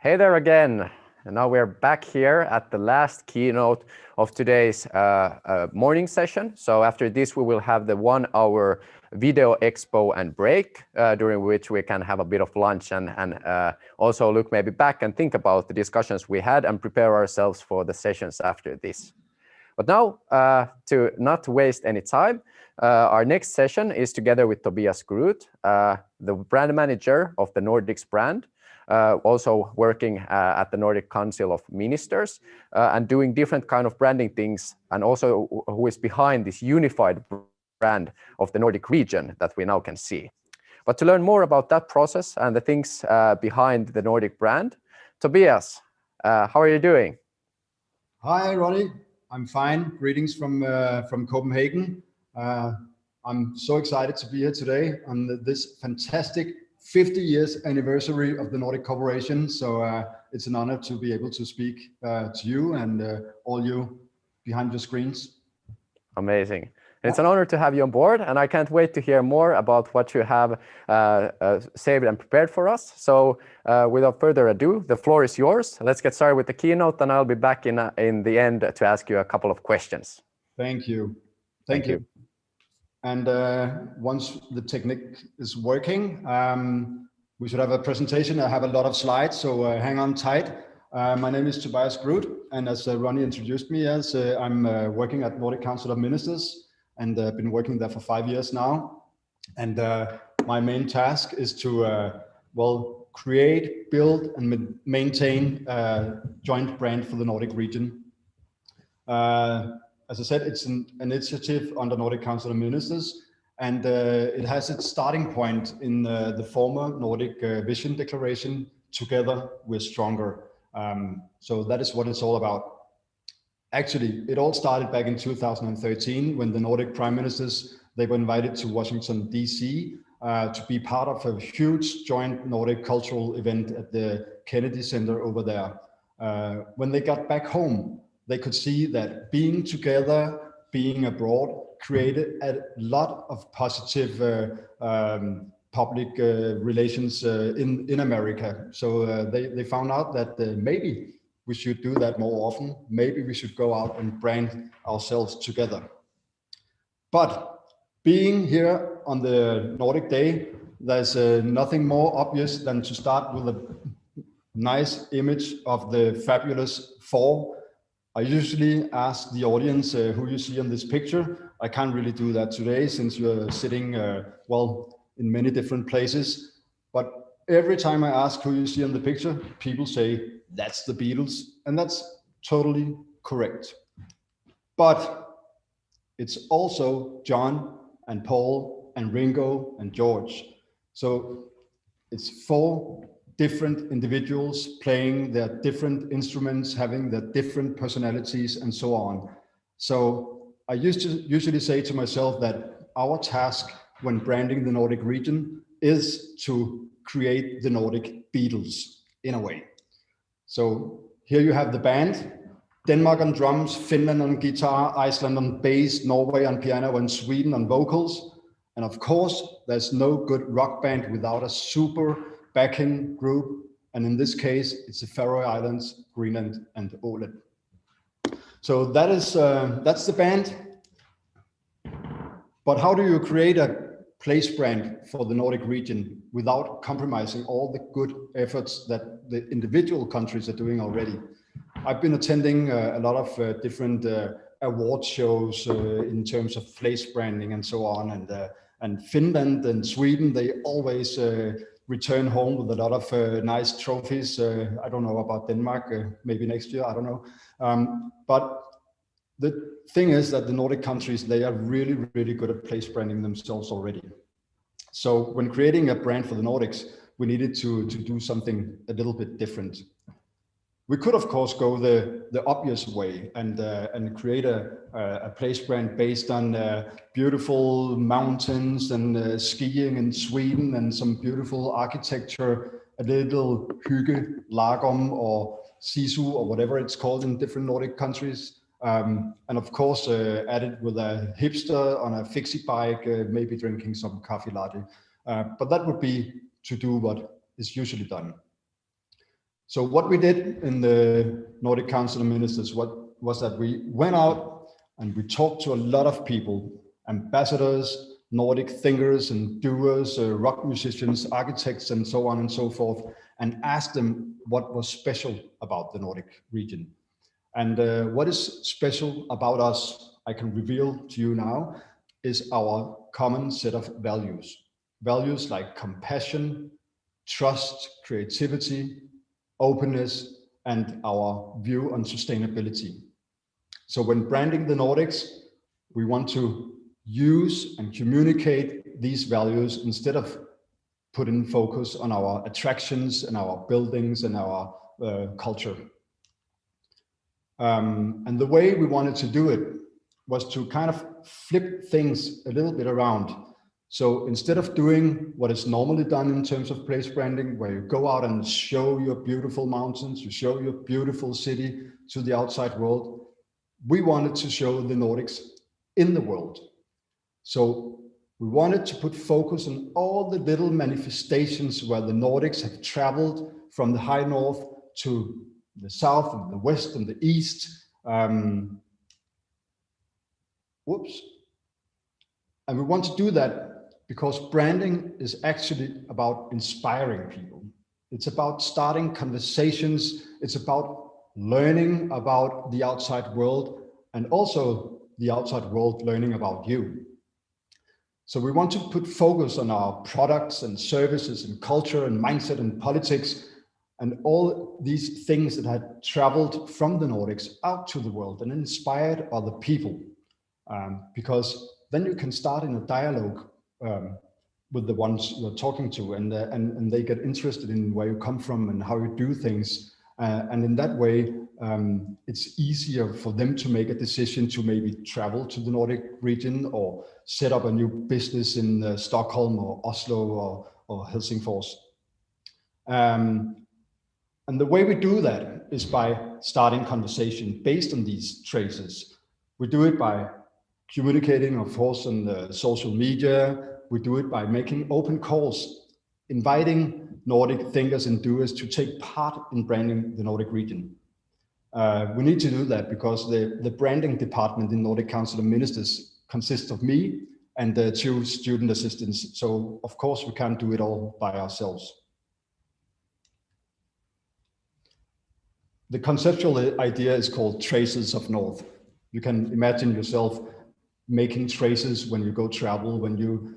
Hey there again. And now we're back here at the last keynote of today's morning session. So after this, we will have the 1 hour video expo and break, during which we can have a bit of lunch and also look maybe back and think about the discussions we had and prepare ourselves for the sessions after this. But now, to not waste any time, our next session is together with Tobias Grut, the brand manager of the Nordics brand, also working at the Nordic Council of Ministers and doing different kind of branding things, and also who is behind this unified brand of the Nordic region that we now can see. But to learn more about that process and the things behind the Nordic brand, Tobias, how are you doing? Hi, Ronnie. I'm fine. Greetings from Copenhagen. I'm so excited to be here today on this fantastic 50 years anniversary of the Nordic Corporation. So it's an honor to be able to speak to you and all you behind the screens. Amazing. It's an honor to have you on board, and I can't wait to hear more about what you have saved and prepared for us. So without further ado, the floor is yours. Let's get started with the keynote, and I'll be back in the end to ask you a couple of questions. Thank you. Thank you. And once the technique is working, we should have a presentation. I have a lot of slides, so hang on tight. My name is Tobias Grut, and as Ronnie introduced me as, I'm working at Nordic Council of Ministers, and been working there for 5 years now. And my main task is to, create, build, and maintain a joint brand for the Nordic region. As I said, it's an initiative under Nordic Council of Ministers, and it has its starting point in the former Nordic Vision Declaration, Together We're Stronger. So that is what it's all about. Actually, it all started back in 2013 when the Nordic Prime Ministers, they were invited to Washington, D.C. To be part of a huge joint Nordic cultural event at the Kennedy Center over there. When they got back home, they could see that being together, being abroad, created a lot of positive public relations in America. So they found out that maybe we should do that more often. Maybe we should go out and brand ourselves together. But being here on the Nordic Day, there's nothing more obvious than to start with a nice image of the fabulous four. I usually ask the audience who you see on this picture. I can't really do that today since you're sitting, in many different places. But every time I ask who you see on the picture, people say, that's the Beatles. And that's totally correct. But it's also John and Paul and Ringo and George. So it's four different individuals playing their different instruments, having their different personalities and so on. So I usually say to myself that our task when branding the Nordic region is to create the Nordic Beatles in a way. So here you have the band, Denmark on drums, Finland on guitar, Iceland on bass, Norway on piano, and Sweden on vocals. And of course, there's no good rock band without a super backing group. And in this case, it's the Faroe Islands, Greenland, and Åland. So that's the band. But how do you create a place brand for the Nordic region without compromising all the good efforts that the individual countries are doing already? I've been attending a lot of different award shows in terms of place branding and so on. And Finland and Sweden, they always return home with a lot of nice trophies. I don't know about Denmark, maybe next year, I don't know. But the thing is that the Nordic countries, they are really, really good at place branding themselves already. So when creating a brand for the Nordics, we needed to do something a little bit different. We could, of course, go the obvious way and create a place brand based on beautiful mountains and skiing in Sweden and some beautiful architecture, a little hygge, lagom or sisu or whatever it's called in different Nordic countries. And of course, added with a hipster on a fixie bike, maybe drinking some coffee latte. But that would be to do what is usually done. So what we did in the Nordic Council of Ministers was that we went out and we talked to a lot of people, ambassadors, Nordic thinkers and doers, rock musicians, architects, and so on and so forth, and asked them what was special about the Nordic region. And what is special about us, I can reveal to you now, is our common set of values. Values like compassion, trust, creativity, openness, and our view on sustainability. So when branding the Nordics, we want to use and communicate these values instead of putting focus on our attractions and our buildings and our culture. And the way we wanted to do it was to kind of flip things a little bit around. So instead of doing what is normally done in terms of place branding, where you go out and show your beautiful mountains, you show your beautiful city to the outside world, we wanted to show the Nordics in the world. So we wanted to put focus on all the little manifestations where the Nordics have traveled from the high north to the south and the west and the east. And we want to do that because branding is actually about inspiring people. It's about starting conversations. It's about learning about the outside world, and also the outside world learning about you. So we want to put focus on our products and services and culture and mindset and politics and all these things that had traveled from the Nordics out to the world and inspired other people. Because then you can start in a dialogue with the ones you're talking to, and they get interested in where you come from and how you do things. And in that way, it's easier for them to make a decision to maybe travel to the Nordic region or set up a new business in Stockholm or Oslo or Helsingfors. And the way we do that is by starting conversation based on these traces. We do it by communicating, of course, on the social media. We do it by making open calls, inviting Nordic thinkers and doers to take part in branding the Nordic region. We need to do that because the branding department in Nordic Council of Ministers consists of me and 2 student assistants. So of course we can't do it all by ourselves. The conceptual idea is called Traces of North. You can imagine yourself making traces when you go travel, when you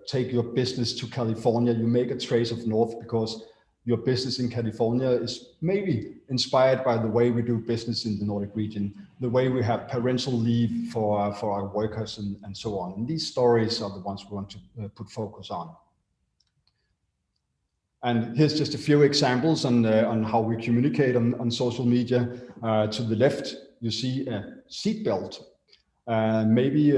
take your business to California, you make a trace of North because your business in California is maybe inspired by the way we do business in the Nordic region, the way we have parental leave for our workers and so on. And these stories are the ones we want to put focus on. And here's just a few examples on how we communicate on social media. To the left, you see a seatbelt. Maybe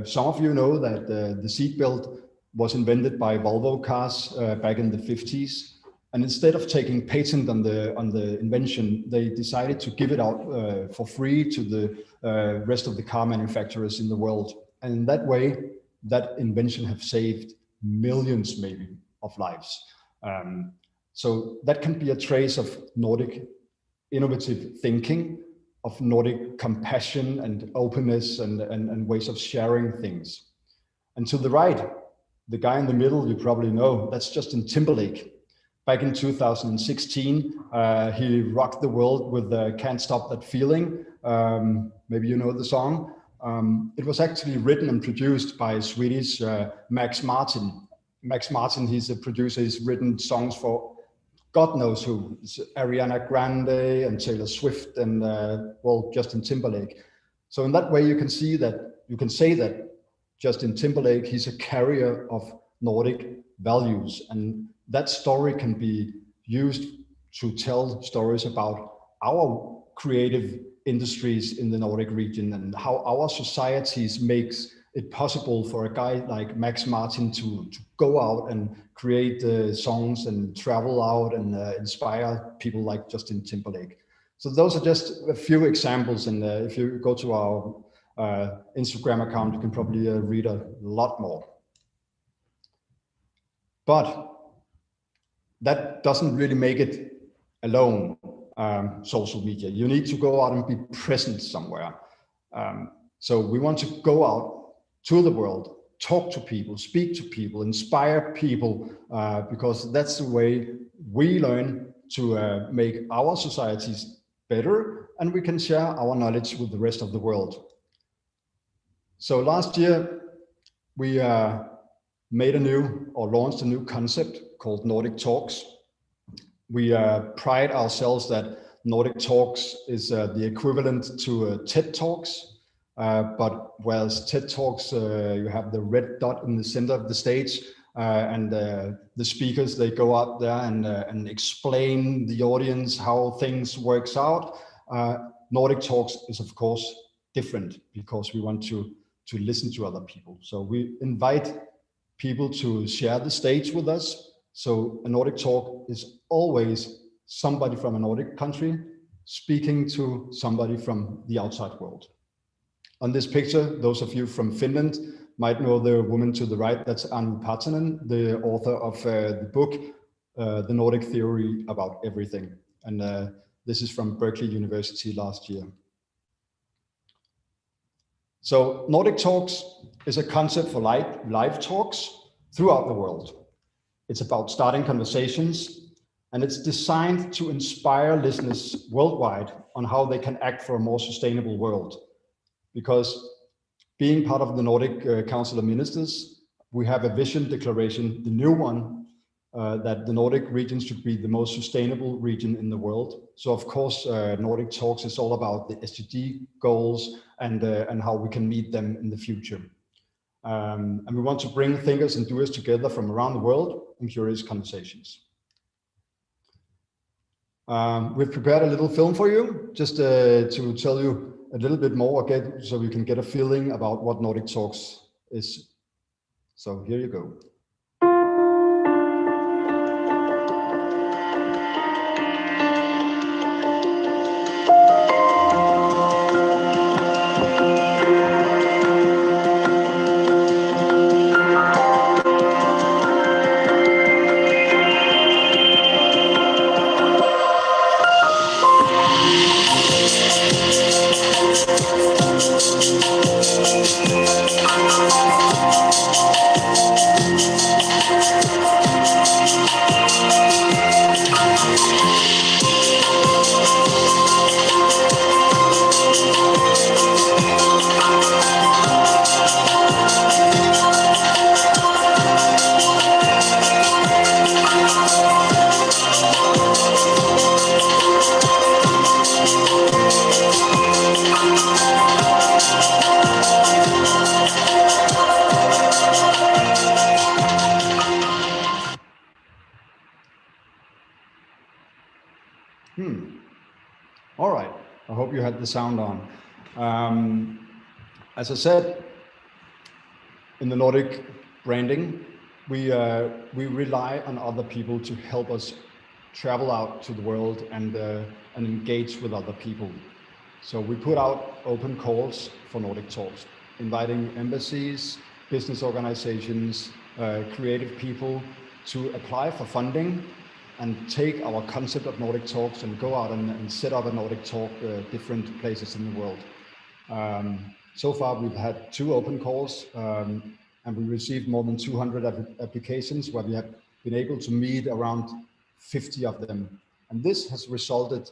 some of you know that the seatbelt was invented by Volvo cars back in the 50s. And instead of taking patent on the invention, they decided to give it out for free to the rest of the car manufacturers in the world. And in that way, that invention have saved millions maybe of lives. So that can be a trace of Nordic innovative thinking, of Nordic compassion and openness and ways of sharing things. And to the right, the guy in the middle, you probably know, that's Justin Timberlake. Back in 2016, he rocked the world with Can't Stop That Feeling. Maybe you know the song. It was actually written and produced by Swedish Max Martin. Max Martin, he's a producer, he's written songs for God knows who. It's Ariana Grande and Taylor Swift and well, Justin Timberlake. So in that way, you can say that Justin Timberlake, he's a carrier of Nordic values, and that story can be used to tell stories about our creative industries in the Nordic region and how our societies makes it possible for a guy like Max Martin to go out and create songs and travel out and inspire people like Justin Timberlake. So those are just a few examples. And if you go to our Instagram account, you can probably read a lot more. But that doesn't really make it alone social media. You need to go out and be present somewhere. So we want to go out to the world, talk to people, speak to people, inspire people, because that's the way we learn to make our societies better, and we can share our knowledge with the rest of the world. So last year, we launched a new concept called Nordic Talks. We pride ourselves that Nordic Talks is the equivalent to TED Talks, but whereas TED Talks, you have the red dot in the center of the stage, and the speakers, they go out there and explain the audience how things works out. Nordic Talks is of course different because we want to listen to other people. So we invite people to share the stage with us. So a Nordic Talk is always somebody from a Nordic country speaking to somebody from the outside world. On this picture, those of you from Finland might know the woman to the right. That's Anu Partanen, the author of the book, The Nordic Theory About Everything. And this is from Berkeley University last year. So Nordic Talks is a concept for live talks throughout the world. It's about starting conversations, and it's designed to inspire listeners worldwide on how they can act for a more sustainable world. Because being part of the Nordic Council of Ministers, we have a vision declaration, the new one, that the Nordic region should be the most sustainable region in the world. So of course, Nordic Talks is all about the SDG goals and how we can meet them in the future. And we want to bring thinkers and doers together from around the world in curious conversations. We've prepared a little film for you, just to tell you a little bit more, again, so you can get a feeling about what Nordic Talks is. So here you go. All right, I hope you had the sound on. As I said, in the Nordic branding, we rely on other people to help us travel out to the world and engage with other people. So we put out open calls for Nordic Talks, inviting embassies, business organizations, creative people to apply for funding and take our concept of Nordic Talks and go out and set up a Nordic Talk different places in the world. So far, we've had 2 open calls, and we received more than 200 applications, where we have been able to meet around 50 of them. And this has resulted,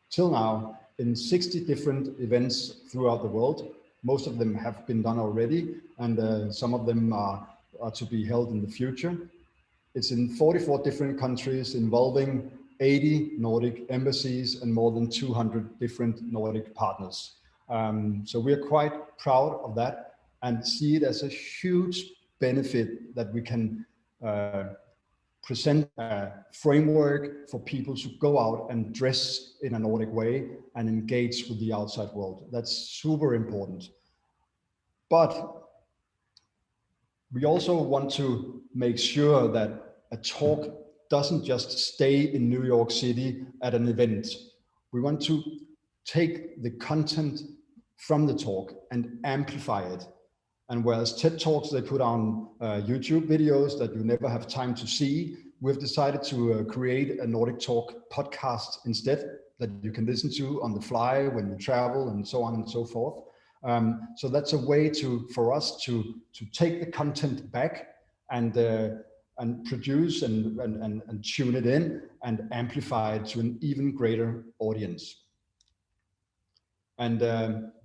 till now, in 60 different events throughout the world. Most of them have been done already, and some of them are to be held in the future. It's in 44 different countries, involving 80 Nordic embassies and more than 200 different Nordic partners. So we are quite proud of that and see it as a huge benefit that we can present a framework for people to go out and dress in a Nordic way and engage with the outside world. That's super important. But we also want to make sure that a talk doesn't just stay in New York City at an event. We want to take the content from the talk and amplify it. And whereas TED Talks, they put on YouTube videos that you never have time to see, we've decided to create a Nordic Talk podcast instead that you can listen to on the fly when you travel and so on and so forth. So that's a way for us to take the content back and produce and tune it in and amplify it to an even greater audience. And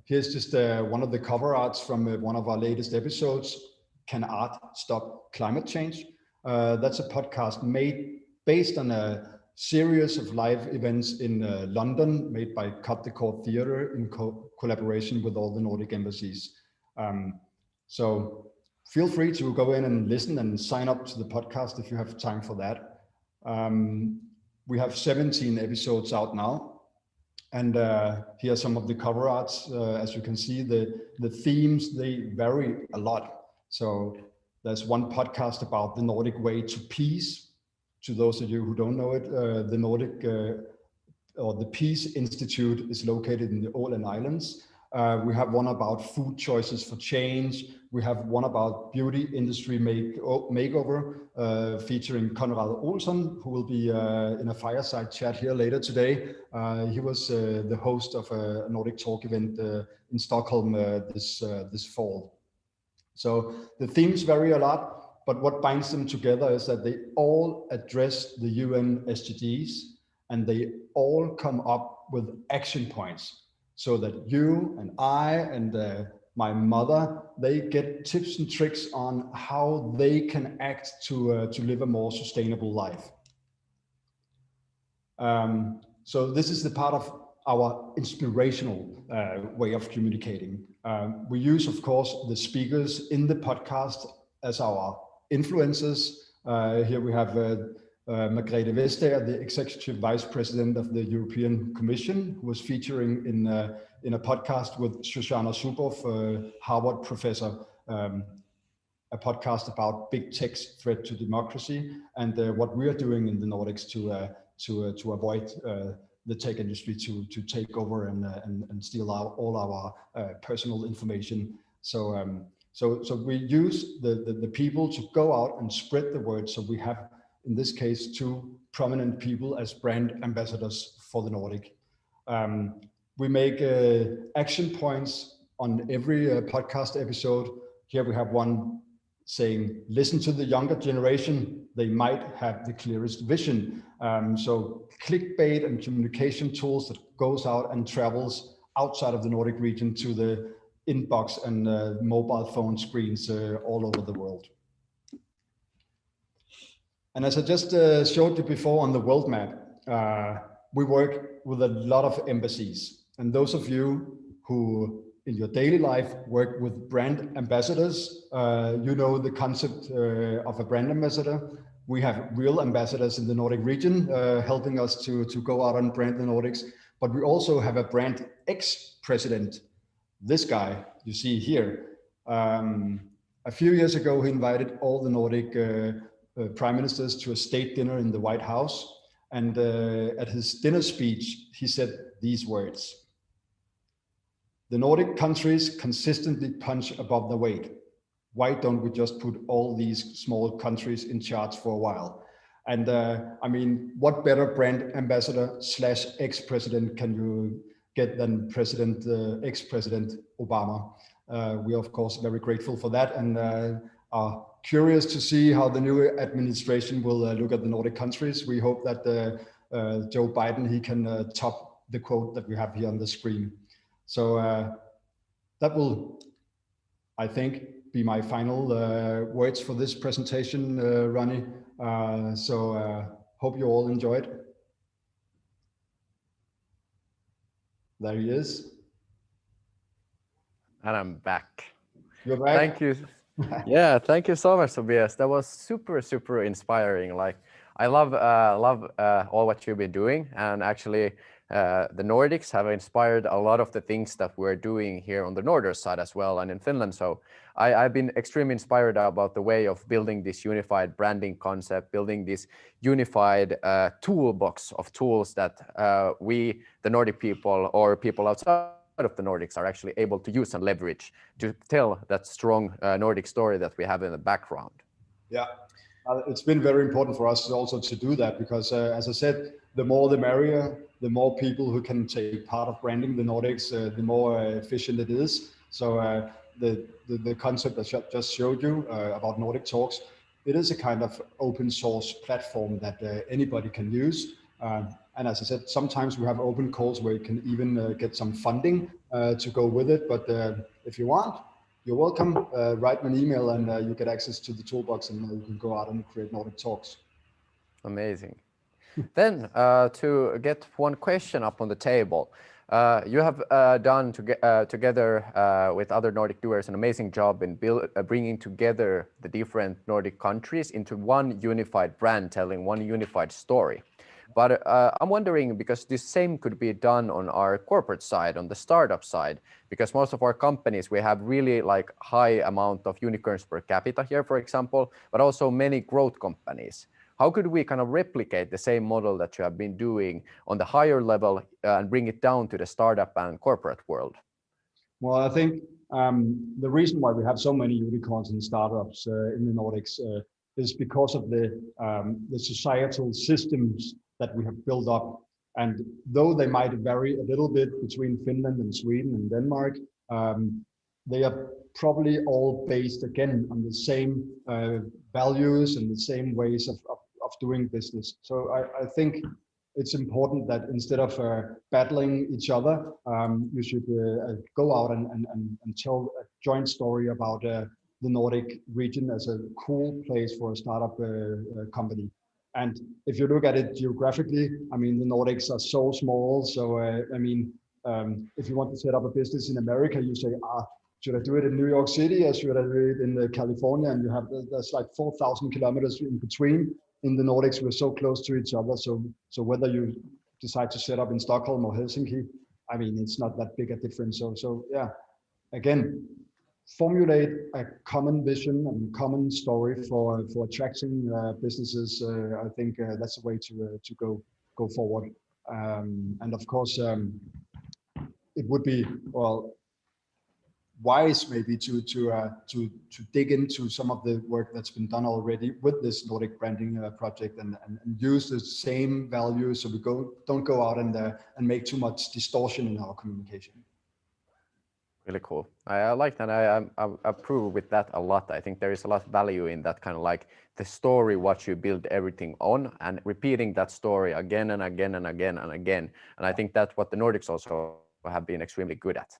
here's just one of the cover arts from one of our latest episodes, Can Art Stop Climate Change? That's a podcast made based on a series of live events in London, made by Cut the Cord Theatre in collaboration with all the Nordic embassies. So feel free to go in and listen and sign up to the podcast if you have time for that. We have 17 episodes out now. And here are some of the cover arts. As you can see, the themes, they vary a lot. So there's one podcast about the Nordic way to peace. To those of you who don't know it, the Nordic or the Peace Institute is located in the Åland Islands. We have one about food choices for change. We have one about beauty industry makeover, featuring Conrad Olsson, who will be in a fireside chat here later today. He was the host of a Nordic Talk event in Stockholm this fall. So the themes vary a lot. But what binds them together is that they all address the UN SDGs and they all come up with action points so that you and I and my mother, they get tips and tricks on how they can act to live a more sustainable life. So this is the part of our inspirational way of communicating. We use, of course, the speakers in the podcast as our influencers. Here we have Margrethe Vestager, the Executive Vice President of the European Commission, who was featuring in a podcast with Shoshana Zuboff, Harvard professor, a podcast about big tech's threat to democracy and what we are doing in the Nordics to avoid the tech industry to take over and steal all our personal information. So we use the people to go out and spread the word. So we have, in this case, two prominent people as brand ambassadors for the Nordic. We make action points on every podcast episode. Here we have one saying, listen to the younger generation, they might have the clearest vision. So clickbait and communication tools that goes out and travels outside of the Nordic region to the inbox and mobile phone screens all over the world. And as I just showed you before on the world map, we work with a lot of embassies. And those of you who in your daily life work with brand ambassadors, you know the concept of a brand ambassador. We have real ambassadors in the Nordic region helping us to go out and brand the Nordics, but we also have a brand ex-president. This guy you see here, a few years ago, he invited all the Nordic prime ministers to a state dinner in the White House. And at his dinner speech, he said these words: "The Nordic countries consistently punch above their weight. Why don't we just put all these small countries in charge for a while?" And I mean, what better brand ambassador / ex-president can you get than ex-President Obama? We are, of course, very grateful for that and are curious to see how the new administration will look at the Nordic countries. We hope that Joe Biden, he can top the quote that we have here on the screen. So that will, I think, be my final words for this presentation, Ronnie. So hope you all enjoyed. There he is. And I'm back. You're back. Thank you. Yeah, thank you so much, Tobias. That was super inspiring. Like, I love all what you've been doing, and actually the Nordics have inspired a lot of the things that we're doing here on the northern side as well and in Finland. So I've been extremely inspired about the way of building this unified branding concept, building this unified toolbox of tools that we, the Nordic people or people outside of the Nordics, are actually able to use and leverage to tell that strong Nordic story that we have in the background. Yeah. It's been very important for us also to do that because, as I said, the more the merrier, the more people who can take part of branding the Nordics, the more efficient it is. So the concept that I just showed you about Nordic Talks, it is a kind of open source platform that anybody can use. And as I said, sometimes we have open calls where you can even get some funding to go with it. But if you want, you're welcome. Write me an email and you get access to the toolbox and you can go out and create Nordic Talks. Amazing. Then to get one question up on the table, you have done together with other Nordic doers an amazing job in bringing together the different Nordic countries into one unified brand, telling one unified story. But I'm wondering, because this same could be done on our corporate side, on the startup side, because most of our companies, we have really like high amount of unicorns per capita here, for example, but also many growth companies. How could we kind of replicate the same model that you have been doing on the higher level and bring it down to the startup and corporate world? Well, I think the reason why we have so many unicorns and startups in the Nordics is because of the societal systems that we have built up. And though they might vary a little bit between Finland and Sweden and Denmark, they are probably all based again on the same values and the same ways of doing business. So I think it's important that instead of battling each other, you should go out and tell a joint story about the Nordic region as a cool place for a startup company. And if you look at it geographically, I mean, the Nordics are so small. So, I mean, if you want to set up a business in America, you say, should I do it in New York City or should I do it in California? And you have, there's like 4,000 kilometers in between. In the Nordics, we're so close to each other. So whether you decide to set up in Stockholm or Helsinki, I mean, it's not that big a difference. So yeah, again, formulate a common vision and common story for attracting businesses. I think that's the way to go forward. And of course, it would be, well, wise maybe to dig into some of the work that's been done already with this Nordic branding project and use the same values, so we don't go out and make too much distortion in our communication. Really cool. I like that. I approve with that a lot. I think there is a lot of value in that kind of like the story, what you build everything on, and repeating that story again and again and again and again. And I think that's what the Nordics also have been extremely good at.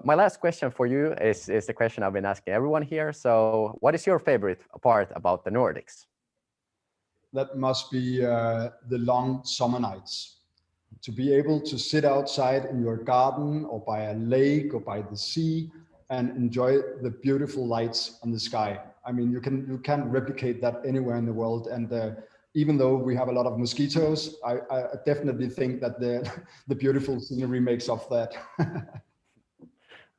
My last question for you is the question I've been asking everyone here. So what is your favorite part about the Nordics? That must be the long summer nights. To be able to sit outside in your garden or by a lake or by the sea and enjoy the beautiful lights on the sky. I mean, you can't replicate that anywhere in the world. And even though we have a lot of mosquitoes, I definitely think that the beautiful scenery makes up that.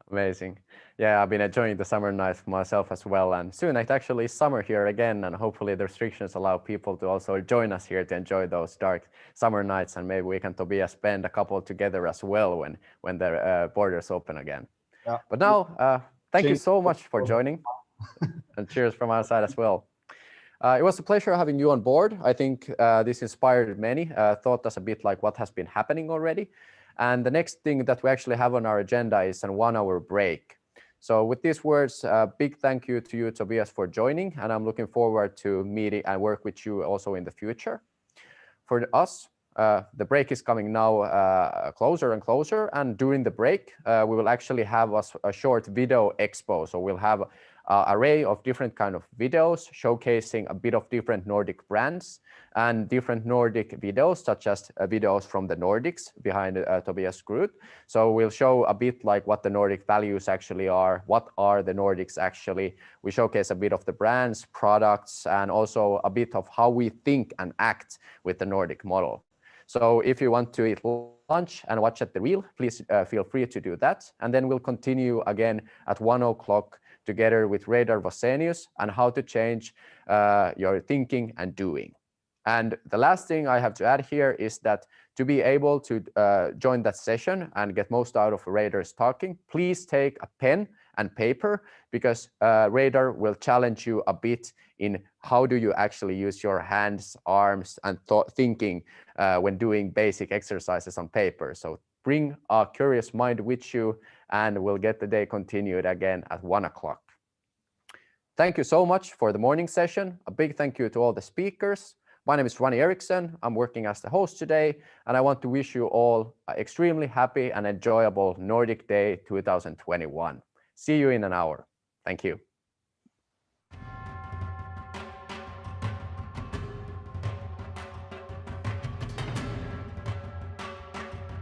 Amazing. Yeah, I've been enjoying the summer nights myself as well. And soon it actually is summer here again. And hopefully the restrictions allow people to also join us here to enjoy those dark summer nights. And maybe we can, Tobias, spend a couple together as well when the borders open again. Yeah. But now, thank you so much for joining. And cheers from our side as well. It was a pleasure having you on board. I think this inspired many, taught us a bit like what has been happening already. And the next thing that we actually have on our agenda is a 1-hour break. So with these words, big thank you to you, Tobias, for joining. And I'm looking forward to meeting and work with you also in the future. For us, the break is coming now closer and closer. And during the break, we will actually have a short video expo. So we'll have an array of different kind of videos showcasing a bit of different Nordic brands and different Nordic videos, such as videos from the Nordics behind Tobias Grut. So we'll show a bit like what the Nordic values actually are, what are the Nordics actually. We showcase a bit of the brands, products, and also a bit of how we think and act with the Nordic model. So if you want to eat lunch and watch at the reel, please feel free to do that. And then we'll continue again at 1 o'clock together with Radar Vosenius and how to change your thinking and doing. And the last thing I have to add here is that to be able to join that session and get most out of Radar's talking, please take a pen and paper, because Radar will challenge you a bit in how do you actually use your hands, arms, and thinking when doing basic exercises on paper. So bring a curious mind with you, and we'll get the day continued again at 1 o'clock. Thank you so much for the morning session. A big thank you to all the speakers. My name is Ronnie Eriksson. I'm working as the host today, and I want to wish you all an extremely happy and enjoyable Nordic Day 2021. See you in an hour. Thank you.